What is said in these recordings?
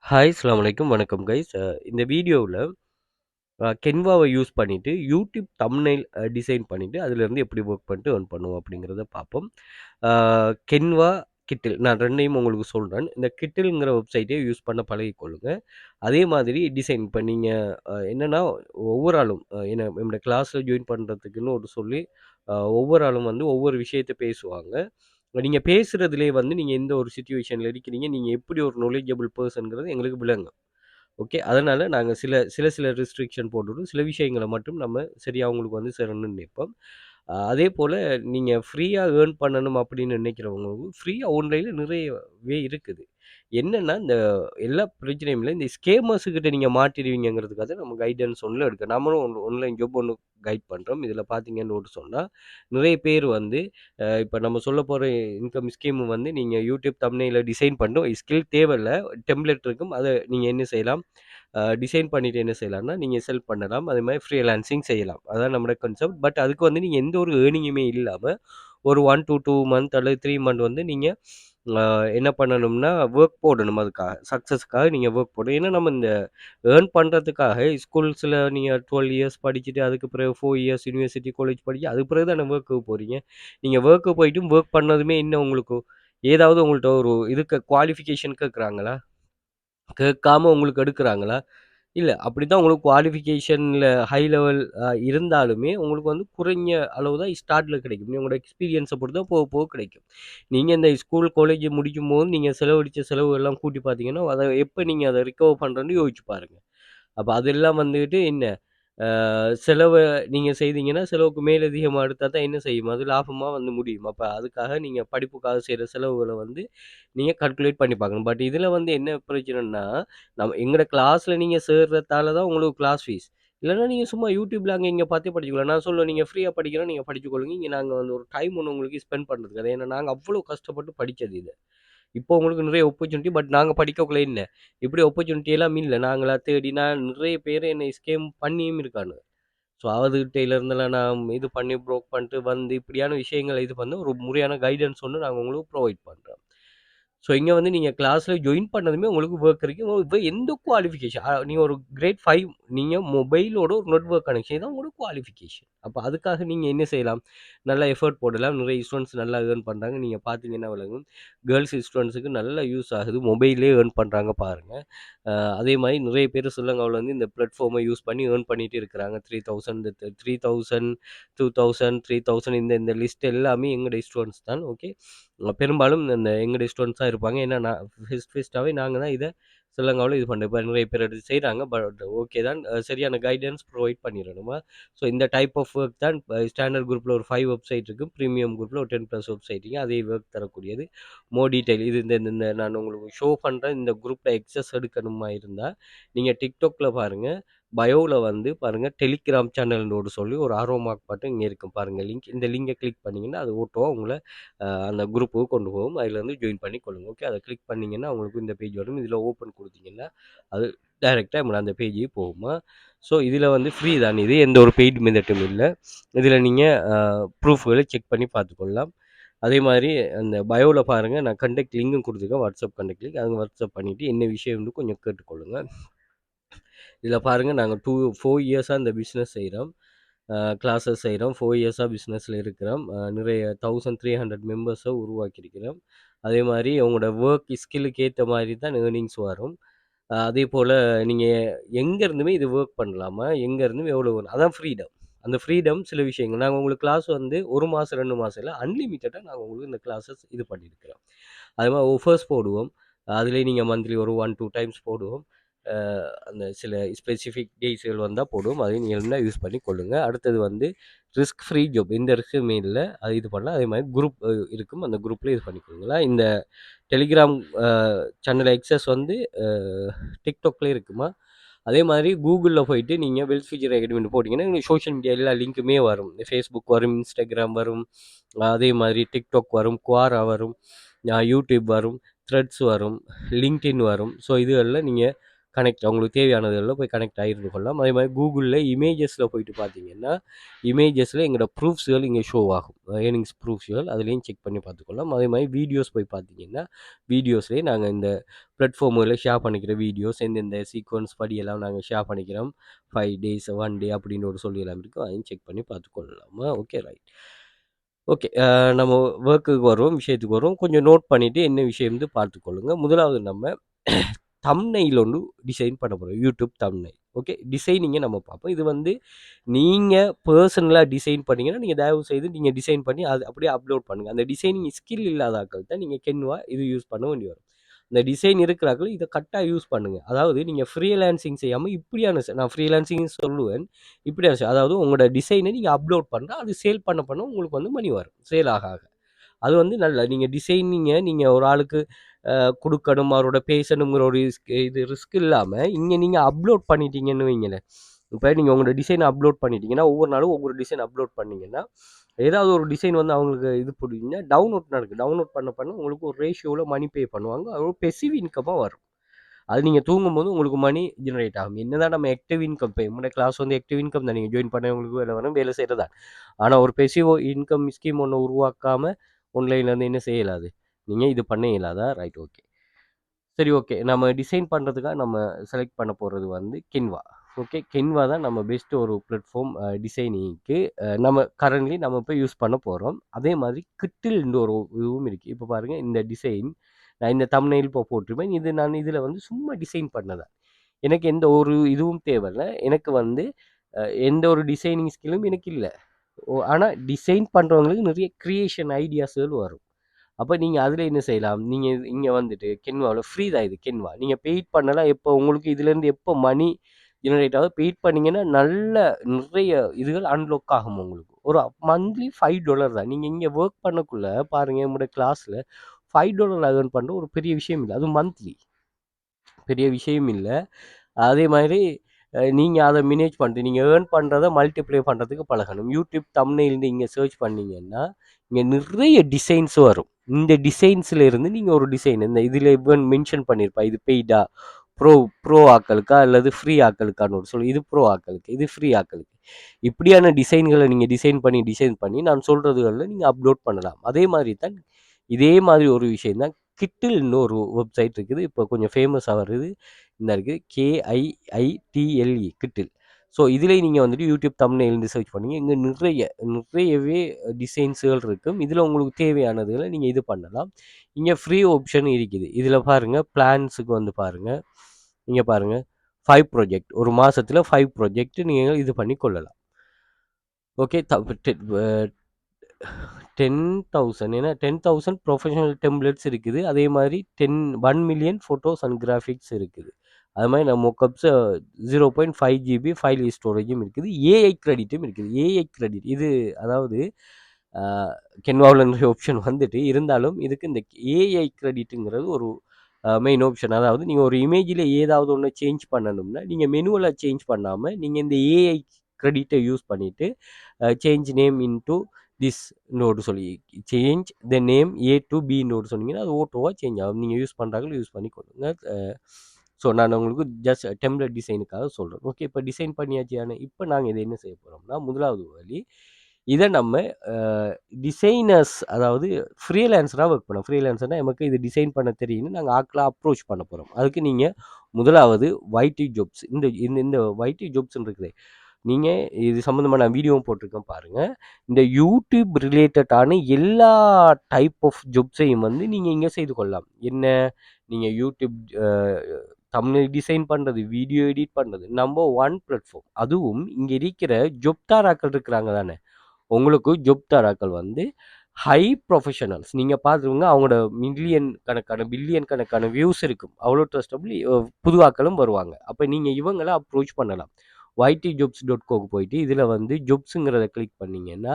Hi அஸ்ஸலாமு அலைக்கும். வணக்கம் கைஸ். இந்த வீடியோவுல Canvaவ யூஸ் பண்ணிட்டு யூடியூப் தம்ப்நெயில் டிசைன் பண்ணிட்டு, அதிலருந்து எப்படி ஒர்க் பண்ணிட்டு ஏர்ன் பண்ணுவோம் அப்படிங்கிறத பார்ப்போம். ஆ Canva, Kittle நான் 2யும் உங்களுக்கு சொல்றேன். இந்த Kittleங்கிற வெப்சைட்டே யூஸ் பண்ண பழகிக்கொள்ளுங்க. அதே மாதிரி டிசைன் இப்ப நீங்க என்னன்னா ஒவ்வொரு ஆளும் என்னோட கிளாஸ்ல ஜாயின் பண்றதுக்குன்னு ஒரு சொல்லி ஒவ்வொரு ஆளும் வந்து ஒவ்வொரு விஷயத்த பேசுவாங்க. நீங்க பேசுறதிலேயே வந்து நீங்க எந்த ஒரு சிட்யூவேஷன்ல இருக்கிறீங்க, நீங்க எப்படி ஒரு நாலெட்ஜபிள் பெர்சன்ங்கிறது எங்களுக்கு விளங்கும். ஓகே. அதனால நாங்க சில ரெஸ்ட்ரிக்ஷன் போட்டுட்டு, சில விஷயங்கள மட்டும் நம்ம சரியா அவங்களுக்கு வந்து சேரணும்னு நினைப்போம். அதேபோல நீங்க ஃப்ரீயா ஏர்ன் பண்ணணும் அப்படின்னு நினைக்கிறவங்களுக்கும், ஃப்ரீயா ஆன்லைன்ல நிறையவே இருக்குது. என்னன்னா, இந்த எல்லா பிரச்சனையும் இல்ல. இந்த ஸ்கேமர்ஸ் கிட்ட நீங்க மாட்டிருவீங்கங்கிறதுக்காக நம்ம கைடன்ஸ் ஒண்ணுல இருக்கு. நம்மளும் ஆன்லைன் ஜாப் ஒண்ணு கைட் பண்றோம். இதில பார்த்தீங்கன்னு சொன்னா, நிறைய பேர் வந்து இப்ப நம்ம சொல்லப்போற இன்கம் ஸ்கீம் வந்து நீங்க யூடியூப் தம்ப்நெயில டிசைன் பண்ணணும். ஸ்கில் தேவையில்ல. டெம்ப்ளேட் இருக்கும். அத நீங்க என்ன செய்யலாம், டிசைன் பண்ணிட்டு என்ன செய்யலாம்னா, நீங்க செல் பண்ணலாம். அதேமாதிரி ஃப்ரீலான்சிங் செய்யலாம். அதான் நம்முடைய கான்செப்ட். பட் அதுக்கு வந்து நீங்க எந்த ஒரு ஏர்னிங்குமே இல்லாம, ஒரு 1 டூ 2 மந்த் அல்லது 3 மந்த் வந்து நீங்க அ என்ன பண்ணணும்னா, வொர்க் போடணும் அதுக்காக. சக்சஸ்க்காக நீங்க வொர்க் போடணும். ஏன்னா நம்ம இந்த ஏர்ன் பண்றதுக்காக ஸ்கூல்ஸ்ல நீங்க 12 இயர்ஸ் படிச்சுட்டு, அதுக்கு பிறகு 4 இயர்ஸ் யுனிவர்சிட்டி, காலேஜ் படிச்சு, அதுக்கு பிறகு தானே வொர்க்குக்கு போறீங்க. நீங்க வொர்க்கு போயிட்டும் வொர்க் பண்ணதுமே என்ன உங்களுக்கு ஏதாவது உங்கள்ட்ட ஒரு இதுக்கு குவாலிஃபிகேஷன் கேட்குறாங்களா? கேட்காம உங்களுக்கு எடுக்குறாங்களா? இல்ல. அப்படித்தான் உங்களுக்கு குவாலிஃபிகேஷன்ல ஹை லெவல் இருந்தாலுமே, உங்களுக்கு வந்து குறைஞ்ச அளவு தான் ஸ்டார்ட்ல கிடைக்கும். உங்களோட எக்ஸ்பீரியன்ஸ பொறுத்து தான் போக போக கிடைக்கும். நீங்க இந்த ஸ்கூல், காலேஜ் முடிக்கும்போது நீங்க செலவழிச்ச செலவு எல்லாம் கூட்டி பார்த்தீங்கன்னா, அத எப்ப நீங்க அத ரிகவர் பண்றேன்னு யோசிச்சு பாருங்க. அப்ப அதெல்லாம் வந்துட்டு என்ன, செலவ நீங்க செய்தீங்கன்னா, செலவுக்கு மேலதிகமா எடுத்தா தான் என்ன செய்யும்? அது லாபமா வந்து முடியும். அப்ப அதுக்காக நீங்க படிப்புக்காக செய்ற செலவுகள வந்து நீங்க கால்குலேட் பண்ணி பார்க்கணும். பட் இதுல வந்து என்ன பிரச்சனைன்னா, எங்கட கிளாஸ்ல நீங்க சேர்றதால தான் உங்களுக்கு கிளாஸ் ஃபீஸ். இல்லன்னா நீங்க சும்மா YouTubeல அங்க இங்க பார்த்தே படிச்சுக்கலாம். நான் சொல்லுவேன் நீங்க ஃப்ரீயா படிக்கிறோம், நீங்க படிச்சுக்கொள்ளுங்க. இங்க நாங்க வந்து ஒரு டைம் ஒண்ணு உங்களுக்கு ஸ்பெண்ட் பண்றதுக்கு. ஏன்னா நாங்க அவ்ளோ கஷ்டப்பட்டு படிச்சது இது. இப்போ உங்களுக்கு நிறைய ஆப்பர்ச்சுனிட்டி. பட் நாங்க படிக்கக்குள்ள என்ன, இப்படி ஆப்பர்ச்சுனிட்டி எல்லாம் இல்ல. நாங்களா தேடினா நிறைய பேரு என்னை ஸ்கேம் பண்ணியும் இருக்கானுங்க. ஸோ அவதுகிட்டேல இருந்தெல்லாம் நான் இது பண்ணி ப்ரோக் பண்ணிட்டு வந்து இப்படியான விஷயங்கள இது பண்ண ஒரு முறையான கைடன்ஸ் ஒண்ணு நாங்க உங்களுக்கு ப்ரொவைட் பண்றோம். ஸோ இங்க வந்து நீங்க கிளாஸ்ல ஜாயின் பண்ணதுமே உங்களுக்கு வொர்க் இருக்கு. இப்ப எந்த குவாலிஃபிகேஷன் நீங்க ஒரு கிரேட் 5 நீங்க மொபைலோட ஒரு நெட்வொர்க் கனெக்ஷன் தான் உங்களோட குவாலிஃபிகேஷன். அப்ப அதுக்காக நீங்க என்ன செய்யலாம்? நல்லா எஃபோர்ட் போடலாம். நிறைய ஸ்டூடண்ட்ஸ் நல்லா ஏர்ன் பண்றாங்க. நீங்க பார்த்தீங்கன்னா விளங்கும். கேர்ல்ஸ் ஸ்டூடண்ட்ஸ்க்கு நல்லா யூஸ் ஆகுது. மொபைல்லயே ஏர்ன் பண்றாங்க பாருங்க. அ அதே மாரி நிறைய பேரு ஸ்ரீலங்காவுல வந்து இந்த பிளாட்ஃபார்ம யூஸ் பண்ணி ஏர்ன் பண்ணிட்டு இருக்கிறாங்க. 3000 3000, 2000, 3000 இந்த லிஸ்ட் எல்லாமே எங்களுடைய ஸ்டூடண்ட்ஸ் தான். ஓகே. பெரும்பாலும் இந்த எங்களுடைய ஸ்டூடண்ட்ஸ் தான் இருப்பாங்க. ஏன்னா நான் ஃபர்ஸ்ட்டாவே நாங்க தான் இத ஸ்ரீலங்காவுல இது பண்றோம். இப்ப நிறைய பேர் எடுத்து செய்றாங்க. பட் ஓகே தான். சரியான கைடன்ஸ் ப்ரொவைட் பண்ணிறணுமா. ஸோ இந்த டைப் ஆஃப் ஒர்க் தான் ஸ்டாண்டர்ட் குரூப்ல ஒரு 5 வெப்சைட் இருக்கு. பிரீமியம் குரூப்ல ஒரு 10 பிளஸ் வெப்சைட் இருக்கு. அதே ஒர்க் தரக்கூடியது. மோர் டீட்டெயில் இது இந்த இந்த நான் உங்களுக்கு ஷோ பண்றேன். இந்த குரூப்ல எக்ஸஸ் எடுக்கணுமா இருந்தா, நீங்க TikTokல பாருங்க. பயோல வந்து பாருங்க டெலிகிராம் சேனல்னு ஒரு சொல்லி ஒரு ஆரோ மார்க் பட்டன் இங்க இருக்கும் பாருங்க லிங்க். இந்த லிங்க கிளிக் பண்ணீங்கன்னா, அது ஆட்டோவா உங்கள அந்த குரூப்புக்கு கொண்டு போகும். அதுல வந்து ஜாயின் பண்ணிக்கொள்ளுங்க. ஓகே. அத கிளிக் பண்ணீங்கன்னா, உங்களுக்கு இந்த பேஜ் வரும். இதுல ஓப்பன் குடுத்தீங்கன்னா, அது டைரக்ட்டா நம்மள அந்த பேஜுக்கு போகுமா. ஸோ இதுல வந்து ஃப்ரீ தான் இது. எந்த ஒரு பெய்ட் மெத்தடும் இல்ல. இதுல நீங்க ப்ரூஃப்கள செக் பண்ணி பார்த்துக்கொள்ளலாம். அதே மாரி அந்த பயோல பாருங்க, நான் கான்டாக்ட் லிங்க்கும் குடுத்துருக்கேன். WhatsApp contact link. அத வாட்ஸ்அப் பண்ணிட்டு என்ன விஷயம்னு கொஞ்சம் கேட்டுக்கொள்ளுங்க. இதுல பாருங்க நாங்க 4 இயர்ஸா இந்த பிசினஸ் செய்றோம். கிளாஸஸ் செய்றோம். 4 இயர்ஸா பிசினஸ்ல இருக்கிறோம். நிறைய 1300 மெம்பர்ஸ உருவாக்கியிருக்கிறோம். அதே மாரி உங்களோட வொர்க் ஸ்கில்லுக்கு ஏத்த மாரி தான் ஏர்னிங்ஸ் வரும். அதேபோல நீங்க எங்க இருந்துமே இது வொர்க் பண்ணலாமா? எங்க இருந்தும் எவ்வளோ வேணும் அதான் ஃப்ரீடம். அந்த ஃப்ரீடம் சில விஷயங்கள். நாங்க உங்களுக்கு கிளாஸ் வந்து 1 மாசம், 2 மாசம் இல்ல. அன்லிமிட்டடா நாங்க உங்களுக்கு இந்த கிளாஸஸ் இது பண்ணியிருக்கிறோம். அது மாரி ஆஃபர்ஸ் போடுவோம். அதிலேயே நீங்க மந்த்லி ஒரு 1, 2 டைம்ஸ் போடுவோம். அ அந்த சில ஸ்பெசிஃபிக் டேஸ்கள் வந்தா போடுவோம். அதையும் நீங்க வேணும்னா யூஸ் பண்ணி கொள்ளுங்க. அடுத்தது வந்து ரிஸ்க் ஃப்ரீ ஜாப். எந்த ரிஸ்க்குமே இல்ல. அது இது பண்ணலாம். அதே மாரி குரூப் இருக்கும். அந்த குரூப்ல இது பண்ணிக்கோங்களா. இந்த டெலிகிராம் சேனல் எக்ஸஸ் வந்து அ TikTokலயும் இருக்குமா. அதே மாரி Googleல போயிட்டு நீங்க வெல்த் ஃபியூச்சர் அகாடமின்னு போட்டீங்கன்னா, உங்களுக்கு சோசியல் மீடியா எல்லா லிங்க்குமே வரும். Facebook வரும், Instagram வரும், அதே மாரி TikTok வரும், Quora வரும், YouTube வரும், Threads வரும், LinkedIn வரும். ஸோ இதுகள்ல நீங்க கனெக்ட் உங்களுக்கு தேவையானதுல போய் கனெக்ட் ஆகிருந்து கொள்ளலாம். அதே மாதிரி கூகுளில் இமேஜஸில் போயிட்டு பார்த்தீங்கன்னா இமேஜஸில் எங்களோட ப்ரூஃப்ஸ்கள் இங்கே ஷோ ஆகும். ஏர்னிங்ஸ் ப்ரூஃப்ஸ்கள் அதுலேயும் செக் பண்ணி பார்த்துக்கொள்ளலாம். அதே மாதிரி வீடியோஸ் போய் பார்த்தீங்கன்னா வீடியோஸ்லேயே நாங்கள் இந்த பிளாட்ஃபார்மில் ஷேர் பண்ணிக்கிற வீடியோஸ் எந்தெந்த சீக்வன்ஸ் படியெல்லாம் நாங்கள் ஷேர் பண்ணிக்கிறோம். 5 days 1 day அப்படின்னு ஒரு சொல்லி எல்லாம் இருக்கும். அதையும் செக் பண்ணி பார்த்துக்கொள்ளலாமா. Okay right. ஓகே நம்ம ஒர்க்குக்கு வருவோம், விஷயத்துக்கு வருவோம். கொஞ்சம் நோட் பண்ணிவிட்டு என்ன விஷயம்னு பார்த்துக்கொள்ளுங்க. முதலாவது நம்ம தம்ப்நெயில் ஒன்று டிசைன் பண்ண போகிறோம். YouTube thumbnail. ஓகே டிசைனிங்கை நம்ம பார்ப்போம். இது வந்து நீங்கள் பர்சனலாக டிசைன் பண்ணிங்கன்னா நீங்கள் தயவு செய்து நீங்கள் டிசைன் பண்ணி அது அப்படியே அப்லோட் பண்ணுங்கள். அந்த டிசைனிங் ஸ்கில் இல்லாத ஆட்கள் தான் நீங்கள் கென்வா இது யூஸ் பண்ண வேண்டி வரும். இந்த டிசைன் இருக்கிறார்கள் இதை கரெக்டாக யூஸ் பண்ணுங்கள். அதாவது நீங்கள் ஃப்ரீலான்சிங் செய்யாமல் இப்படியான நான் ஃப்ரீலான்சிங் சொல்லுவேன். இப்படியான அதாவது உங்களோட டிசைனை நீங்கள் அப்லோட் பண்ணுறா அது சேல் பண்ண உங்களுக்கு வந்து மணி வரும். சேல் ஆக ஆக அது வந்து நல்ல நீங்கள் டிசைனிங்கை நீங்கள் ஒரு ஆளுக்கு கொடுக்கணும், அவரோட பேசணுங்கிற ஒரு இது ரிஸ்க் இல்லாமல் இங்கே நீங்கள் அப்லோட் பண்ணிட்டீங்கன்னு வைங்களேன். இப்போ நீங்கள் உங்களோட டிசைனை அப்லோட் பண்ணிட்டீங்கன்னா ஒவ்வொரு நாளும் ஒவ்வொரு டிசைன் அப்லோட் பண்ணிங்கன்னா ஏதாவது ஒரு டிசைன் வந்து அவங்களுக்கு இது பிடிக்குன்னா டவுன்லோட் நடக்குது. டவுன்லோட் பண்ண உங்களுக்கு ஒரு ரேஷியோவில் மணி பே பண்ணுவாங்க. அது ஒரு பெசிவ் இன்கமாக வரும். அது நீங்கள் தூங்கும்போது உங்களுக்கு மணி ஜென்ரேட் ஆகும். என்னதான் நம்ம ஆக்டிவ் இன்கம் இப்போ என்னோட கிளாஸ் வந்து ஆக்டிவ் இன்கம் தான். நீங்கள் ஜாயின் பண்ணவங்களுக்கு வேலை வரும், வேலை செய்கிறதா. ஆனால் ஒரு பெசிவ் இன்கம் ஸ்கீம் ஒன்று உருவாக்காமல் ஆன்லைன்லேருந்து என்ன செய்யலாது, நீங்கள் இது பண்ண இயலாதா. ரைட் ஓகே சரி ஓகே. நம்ம டிசைன் பண்ணுறதுக்காக நம்ம செலக்ட் பண்ண போகிறது வந்து கென்வா. ஓகே கென்வா தான் நம்ம பெஸ்ட் ஒரு பிளாட்ஃபார்ம் டிசைனிங்க்கு நம்ம கரண்ட்லி நம்ம இப்போ யூஸ் பண்ண போகிறோம். அதே மாதிரி கிட்டில்ன்ற ஒரு இதுவும் இருக்குது. இப்போ பாருங்கள் இந்த டிசைன் நான் இந்த தம்ப்நெயில் இப்போ போட்டிருப்பேன். இது நான் இதில் வந்து சும்மா டிசைன் பண்ணதான். எனக்கு எந்த ஒரு இதுவும் தேவையில்லை. எனக்கு வந்து எந்த ஒரு டிசைனிங் ஸ்கில்லும் எனக்கு இல்லை. ஆனால் டிசைன் பண்ணுறவங்களுக்கு நிறைய க்ரியேஷன் ஐடியாஸ்கள் வரும். அப்போ நீங்கள் அதில் என்ன செய்யலாம், நீங்கள் இங்கே வந்துட்டு கென்வாவில் ஃப்ரீ தான் இது கென்வா. நீங்கள் பெய்ட் பண்ணலாம். எப்போ உங்களுக்கு இதுலேருந்து எப்போ மணி ஜெனரேட் ஆகும் பெய்ட் பண்ணிங்கன்னா நல்ல நிறைய இதுகள் அன்லாக் ஆகும் உங்களுக்கு. ஒரு மந்த்லி $5 தான். நீங்கள் இங்கே ஒர்க் பண்ணக்குள்ளே பாருங்கள் உங்களோட கிளாஸில் $5 ஏர்ன் பண்ணுற ஒரு பெரிய விஷயம் இல்லை. அது மந்த்லி பெரிய விஷயம் இல்லை. அதே மாதிரி நீங்கள் அதை மேனேஜ் பண்ணிட்டு நீங்கள் ஏர்ன் பண்ணுறதை மல்டிப்ளை பண்ணுறதுக்கு பழகணும். யூடியூப் தம்ப்நெயில்னு இங்கே சர்ச் பண்ணிங்கன்னா இங்கே நிறைய டிசைன்ஸ் வரும். இந்த டிசைன்ஸில் இருந்து நீங்கள் ஒரு டிசைன் இந்த இதில் இவன் மென்ஷன் பண்ணியிருப்பா இது பெய்டா ப்ரோ ஆக்களுக்கா அல்லது ஃப்ரீ ஆக்களுக்கான்னு ஒரு சொல்லு. இது ப்ரோ ஆக்களுக்கு, இது ஃப்ரீ ஆக்களுக்கு. இப்படியான டிசைன்களை நீங்கள் டிசைன் பண்ணி நான் சொல்கிறதுகளில் நீங்கள் அப்லோட் பண்ணலாம். அதே மாதிரி தான் இதே மாதிரி ஒரு விஷயம் தான் கிட்டில்னு ஒரு வெப்சைட் இருக்குது. இப்போ கொஞ்சம் ஃபேமஸாக வருது. இந்த இருக்குது KIITLE கிட்டில். ஸோ இதில் நீங்கள் வந்துட்டு யூடியூப் தம்ப்நெயில்னு சர்ச் பண்ணிங்க. இங்கே நிறையவே டிசைன்ஸுகள் இருக்கும். இதில் உங்களுக்கு தேவையானதுகளை நீங்கள் இது பண்ணலாம். இங்கே ஃப்ரீ ஆப்ஷன் இருக்குது. இதில் பாருங்கள் பிளான்ஸுக்கு வந்து பாருங்கள். இங்கே பாருங்கள் 5 ப்ராஜெக்ட் ஒரு மாதத்தில் 5 ப்ராஜெக்ட் நீங்கள் இது பண்ணி கொள்ளலாம். ஓகே 10,000 ஏன்னா 10,000 ப்ரொஃபஷனல் டெம்ப்ளேட்ஸ் இருக்குது. அதே மாதிரி 1 மில்லியன் ஃபோட்டோஸ் அண்ட் கிராஃபிக்ஸ் இருக்குது. அது மாதிரி நம்ம மொக்கப்ஸ் 0.5 GB ஃபைல் ஸ்டோரேஜும் இருக்குது. ஏஐ கிரெடிட்டும் இருக்குது. ஏஐ கிரெடிட் இது அதாவது கென்வாவில் நிறைய ஆப்ஷன் வந்துட்டு இருந்தாலும் இதுக்கு இந்த ஏஐ கிரெடிட்டுங்கிறது ஒரு மெயின் ஆப்ஷன். அதாவது நீங்கள் ஒரு இமேஜில் ஏதாவது ஒன்று சேஞ்ச் பண்ணணும்னா நீங்கள் மெனுவலாக சேஞ்ச் பண்ணாமல் நீங்கள் இந்த ஏஐ கிரெடிட்டை யூஸ் பண்ணிவிட்டு change name into this node சொல்லி change the name A to B node சொன்னீங்கன்னா அது ஓட்டோவாக சேஞ்ச் ஆகும். நீங்கள் யூஸ் பண்ணுறாங்களோ யூஸ் பண்ணி கொடுங்க. ஸோ நான் உங்களுக்கு ஜஸ்ட் டெம்ப்ளேட் டிசைனுக்காக சொல்கிறேன். ஓகே இப்போ டிசைன் பண்ணியாச்சியான இப்போ நாங்கள் இதை என்ன செய்ய போகிறோம்னா முதலாவது வழி இதை நம்ம டிசைனர்ஸ் அதாவது ஃப்ரீலான்ஸராக ஒர்க் பண்ணோம். ஃப்ரீலான்ஸர்னால் நமக்கு இது டிசைன் பண்ண தெரியும்னு நாங்கள் ஆக்களாக அப்ரோச் பண்ண போகிறோம். அதுக்கு நீங்கள் முதலாவது YT ஜாப்ஸ் இந்த YT ஜாப்ஸ்ன்னு இருக்குது. நீங்கள் இது சம்மந்தமாக நான் வீடியோவும் போட்டிருக்கேன் பாருங்கள். இந்த யூடியூப் ரிலேட்டடான எல்லா டைப் ஆஃப் ஜாப்ஸையும் வந்து நீங்கள் இங்கே செய்து கொள்ளலாம். என்ன நீங்கள் யூடியூப் தம்ப்நெயில் டிசைன் பண்ணுறது, வீடியோ எடிட் பண்ணுறது, நம்பர் 1 பிளாட்ஃபார்ம். அதுவும் இங்கே இருக்கிற ஜொப்தாராக்கள் இருக்கிறாங்க தானே, உங்களுக்கு ஜொப்தாராக்கள் வந்து ஹை ப்ரொஃபஷனல்ஸ். நீங்கள் பார்த்துருங்க அவங்களோட மில்லியன் கணக்கான பில்லியன் கணக்கான வியூஸ் இருக்கும். அவ்வளோ ட்ரஸ்டபிள் புது ஆக்களும் வருவாங்க. அப்போ நீங்கள் இவங்களை அப்ரோச் பண்ணலாம். YTjobs.co போயிட்டு இதில் வந்து ஜொப்ஸுங்கிறத கிளிக் பண்ணிங்கன்னா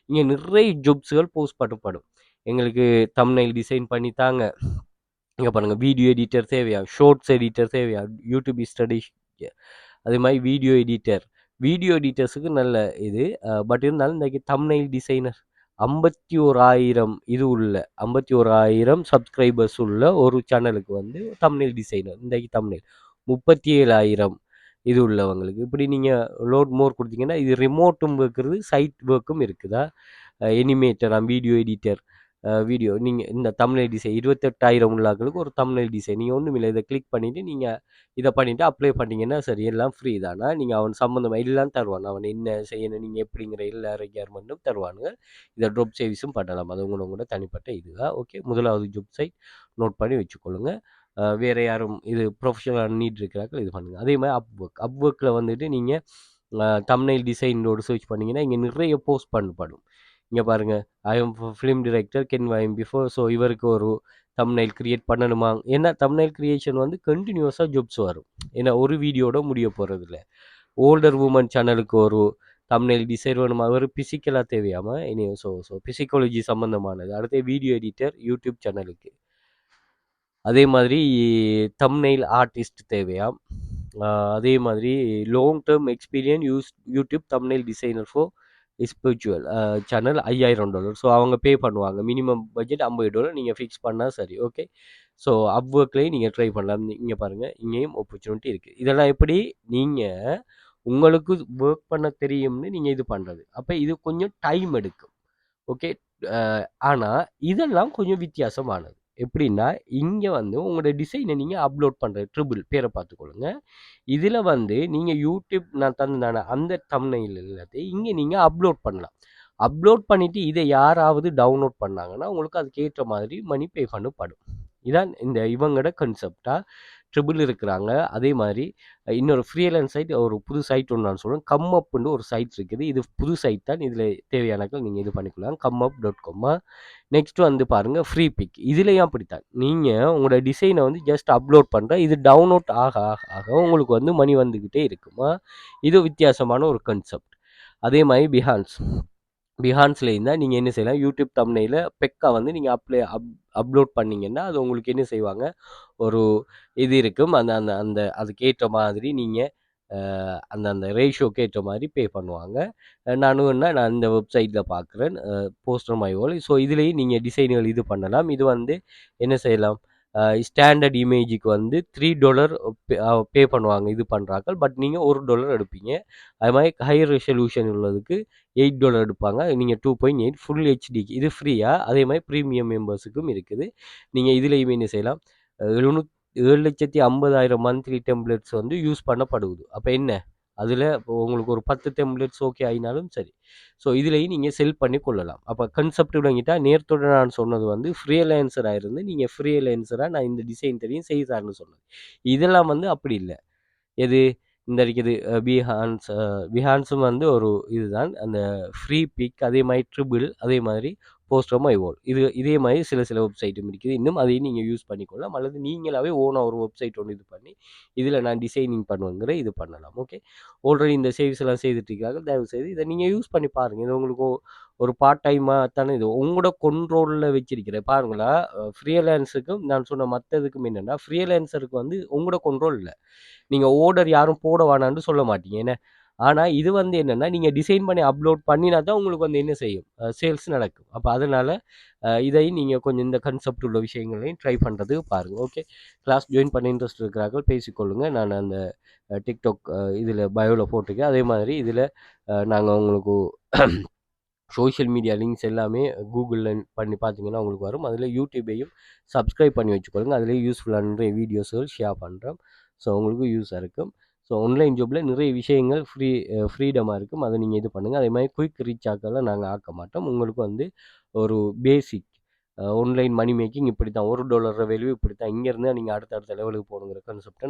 இங்கே நிறைய ஜொப்ஸுகள் போஸ்ட் பண்ணப்படும். எங்களுக்கு தம்ப்நெயில் டிசைன் பண்ணி தாங்க, இங்கே பாருங்கள் வீடியோ எடிட்டர் தேவையா, ஷார்ட்ஸ் எடிட்டர் தேவையா, யூடியூப் ஸ்டடி, அதே மாதிரி வீடியோ எடிட்டர்ஸுக்கு நல்ல இது. பட் இருந்தாலும் இன்றைக்கி தம்ப்நெயில் டிசைனர் 51,000 இது உள்ள 51,000 சப்ஸ்கிரைபர்ஸ் உள்ள ஒரு சேனலுக்கு வந்து தம்ப்நெயில் டிசைனர் இன்றைக்கி தம்ப்நெயில் 37,000 இது உள்ளவங்களுக்கு. இப்படி நீங்கள் லோட் மோர் கொடுத்தீங்கன்னா இது ரிமோட்டும் இருக்கிறது, சைட் ஒர்க்கும் இருக்குதா, எனிமேட்டர், வீடியோ எடிட்டர், வீடியோ நீங்கள் இந்த தம்ப்நெயில் டிசைன் 28,000 உள்ளாக்களுக்கு ஒரு தம்ப்நெயில் டிசைன் நீங்கள் ஒன்றும் இல்லை, இதை கிளிக் பண்ணிவிட்டு நீங்கள் இதை பண்ணிவிட்டு அப்ளை பண்ணிங்கன்னா சரி, எல்லாம் ஃப்ரீ தானா. நீங்கள் அவன் சம்மந்தமாக எல்லாம் தருவான், அவன் என்ன செய்யணும் நீங்கள் எப்படிங்கிற எல்லா ரெக்யர்மெண்ட்டும் தருவானுங்க. இதை ட்ராப் சர்வீஸும் பண்ணலாம், அது உங்களோட தனிப்பட்ட இதுதான். ஓகே, முதலாவது ஜாப் சைட் நோட் பண்ணி வச்சுக்கொள்ளுங்க. வேறு யாரும் இது ப்ரொஃபஷனல் நீட் இருக்கிறார்கள் இது பண்ணுங்கள். அதே மாதிரி அப்ஒர்க்கில் வந்துட்டு நீங்கள் தம்ப்நெயில் டிசைனோடு சர்ச் பண்ணிங்கன்னா இங்கே நிறைய போஸ்ட் பண்ணப்படும். இங்கே பாருங்கள், I am film director Canva before. So இவருக்கு ஒரு தம்ப்நெயில் கிரியேட் பண்ணணுமா, ஏன்னா தம்ப்நெயில் கிரியேஷன் வந்து கண்டினியூஸாக ஜாப்ஸ் வரும், ஏன்னா ஒரு வீடியோட முடிய போகிறதில்ல. ஓல்டர் உமன் சேனலுக்கு ஒரு தம்ப்நெயில் டிசைன் வேணுமா, அவர் பிசிக்கலாக தேவையாமல் இனி ஸோ பிசிக்காலஜி சம்மந்தமானது. அடுத்து வீடியோ எடிட்டர் யூடியூப் சேனலுக்கு. அதே மாதிரி தம்ப்நெயில் ஆர்டிஸ்ட் தேவையாம். அதே மாதிரி long term experience YouTube thumbnail designer for spiritual channel $5,000. So அவங்க பே பண்ணுவாங்க. மினிமம் பட்ஜெட் $50 நீங்கள் ஃபிக்ஸ் பண்ணால் சரி. ஓகே, ஸோ அப்ஒர்க்லேயும் நீங்கள் ட்ரை பண்ணலாம். இங்கே பாருங்கள், இங்கேயும் ஆப்பர்ச்சுனிட்டி இருக்குது. இதெல்லாம் எப்படி நீங்கள் உங்களுக்கு ஒர்க் பண்ண தெரியும்னு நீங்கள் இது பண்ணுறது. அப்போ இது கொஞ்சம் டைம் எடுக்கும். ஓகே, ஆனால் இதெல்லாம் கொஞ்சம் வித்தியாசமானது. எப்படின்னா இங்கே வந்து உங்களோட டிசைனை நீங்கள் அப்லோட் பண்ணுற ட்ரிபிள் பேரை பார்த்துக்கொள்ளுங்க. இதில் வந்து நீங்கள் யூடியூப் நான் தந்தான அந்த தம்ப்நெயில் எல்லாத்தையும் இங்கே நீங்கள் அப்லோட் பண்ணலாம். அப்லோட் பண்ணிவிட்டு இதை யாராவது டவுன்லோட் பண்ணாங்கன்னா உங்களுக்கு அதுக்கேற்ற மாதிரி மணி பே பண்ணப்படும். இதான் இந்த இவங்களோட கன்செப்டாக ட்ரிபிள் இருக்கிறாங்க. அதே மாதிரி இன்னொரு ஃப்ரீலான்ஸ் சைட், ஒரு புது சைட் ஒன்று நான் சொல்கிறேன், கம்அப்னு ஒரு சைட் இருக்குது. இது புது சைட் தான், இதில் தேவையானக்கள் நீங்கள் இது பண்ணிக்கலாம், commup.com. நெக்ஸ்ட் வந்து பாருங்கள் ஃப்ரீ பிக். இதுலேயும் அப்படித்தான், நீங்கள் உங்களோட டிசைனை வந்து ஜஸ்ட் அப்லோட் பண்ணுற, இது டவுன்லோட் ஆக ஆக ஆக உங்களுக்கு வந்து மணி வந்துக்கிட்டே இருக்குமா. இது வித்தியாசமான ஒரு கன்செப்ட். அதே மாதிரி பிஹான்ஸில் இருந்தால் நீங்கள் என்ன செய்யலாம், யூடியூப் தம்ப்நெயில பெக்கா வந்து நீங்கள் அப்லோட் பண்ணிங்கன்னா அது உங்களுக்கு என்ன செய்வாங்க, ஒரு இது இருக்கும், அந்த அந்த அந்த அதுக்கேற்ற மாதிரி நீங்கள் அந்த அந்த ரேஷியோக்கு ஏற்ற மாதிரி பே பண்ணுவாங்க. நான் இந்த வெப்சைட்டில் பார்க்குறேன், போஸ்டர் மை வேர்ல்ட். ஸோ இதுலேயும் நீங்கள் டிசைன்கள் இது பண்ணலாம். இது வந்து என்ன செய்யலாம், ஸ்டாண்டர்ட் இமேஜுக்கு வந்து $3 பே பண்ணுவாங்க இது பண்ணுறாங்க. பட் நீங்கள் $1 எடுப்பீங்க. அது மாதிரி ஹையர் ரெசல்யூஷன் உள்ளதுக்கு $8 எடுப்பாங்க. நீங்கள் 2.8 ஃபுல் ஹெச்டிக்கு இது ஃப்ரீயாக. அதே மாதிரி ப்ரீமியம் மெம்பர்ஸுக்கும் இருக்குது. நீங்கள் இதுலேயுமே என்ன செய்யலாம், 7,50,000 மந்த்லி டெம்ப்ளேட்ஸ் வந்து யூஸ் பண்ணப்படுது. அப்போ என்ன, அதில் உங்களுக்கு ஒரு 10 டெம்ப்ளேட்ஸ் ஓகே ஆகினாலும் சரி. ஸோ இதுலேயும் நீங்கள் செல் பண்ணி கொள்ளலாம். அப்போ கன்செப்ட் விளங்கிட்டால், நேரத்தோடு நான் சொன்னது வந்து ஃப்ரீலான்சராக இருந்து நீங்கள் ஃப்ரீலான்சராக நான் இந்த டிசைன் தெரியும் செய்தார்னு சொன்னது. இதெல்லாம் வந்து அப்படி இல்லை. எது இந்த இருக்குது பிஹான்ஸும் வந்து ஒரு இதுதான், அந்த ஃப்ரீ பிக், அதே மாதிரி ட்ரிபிள், அதே மாதிரி போஸ்டர் மை வேர்ல்ட். இதே மாதிரி சில வெப்சைட்டும் இருக்குது. இன்னும் அதையும் நீங்கள் யூஸ் பண்ணிக்கொள்ளலாம், அல்லது நீங்களாவே ஓனாக ஒரு வெப்சைட் ஒன்று இது பண்ணி இதில் நான் டிசைனிங் பண்ணுவேங்கிற இது பண்ணலாம். ஓகே, ஆல்ரெடி இந்த சேவ்ஸ் எல்லாம் செய்துட்டு தயவு செய்து இதை நீங்கள் யூஸ் பண்ணி பாருங்கள். இது உங்களுக்கு ஒரு பார்ட் டைமாக தானே, இது உங்களோட கொண்ட்ரோலில் வச்சிருக்கிறேன். பாருங்களா, ஃப்ரீலான்ஸுக்கும் நான் சொன்ன மற்றதுக்கும் என்னென்னா, ஃப்ரீலான்சருக்கு வந்து உங்களோட கொண்ட்ரோல் இல்லை, நீங்கள் ஆர்டர் யாரும் போட வேணான்னு சொல்ல மாட்டீங்க என்ன. ஆனால் இது வந்து என்னென்னா, நீங்கள் டிசைன் பண்ணி அப்லோட் பண்ணினா தான் உங்களுக்கு வந்து என்ன செய்யும், சேல்ஸ் நடக்கும். அப்போ அதனால் இதையும் நீங்கள் கொஞ்சம் இந்த கன்செப்ட் உள்ள விஷயங்களையும் ட்ரை பண்ணுறதுக்கு பாருங்கள். ஓகே, கிளாஸ் ஜாயின் பண்ண இன்ட்ரெஸ்ட் இருக்கிறார்கள் பேசிக்கொள்ளுங்கள். நான் அந்த டிக்டாக் இதில் பயோவில் போட்டிருக்கேன். அதே மாதிரி இதில் நாங்கள் உங்களுக்கு சோஷியல் மீடியா லிங்க்ஸ் எல்லாமே கூகுளில் பண்ணி பார்த்தீங்கன்னா உங்களுக்கு வரும். அதில் யூடியூப்பையும் சப்ஸ்கிரைப் பண்ணி வச்சுக்கொள்ளுங்க. அதிலே யூஸ்ஃபுல்லான நிறைய வீடியோஸ்கள் ஷேர் பண்ணுறோம். ஸோ உங்களுக்கு யூஸாக இருக்கும். ஸோ ஆன்லைன் ஜாப்பில் நிறைய விஷயங்கள் ஃப்ரீடமாக இருக்கும், அதை நீங்கள் இது பண்ணுங்கள். அதே மாதிரி குயிக் ரீச் ஆக்கெல்லாம் நாங்கள் ஆக்க மாட்டோம். உங்களுக்கு வந்து ஒரு பேசிக் ஆன்லைன் மணி மேக்கிங் இப்படி தான், $1 வேல்யூ இப்படி தான், இங்கேருந்து நீங்கள் அடுத்த லெவலுக்கு போகணுங்கிற கான்செப்டை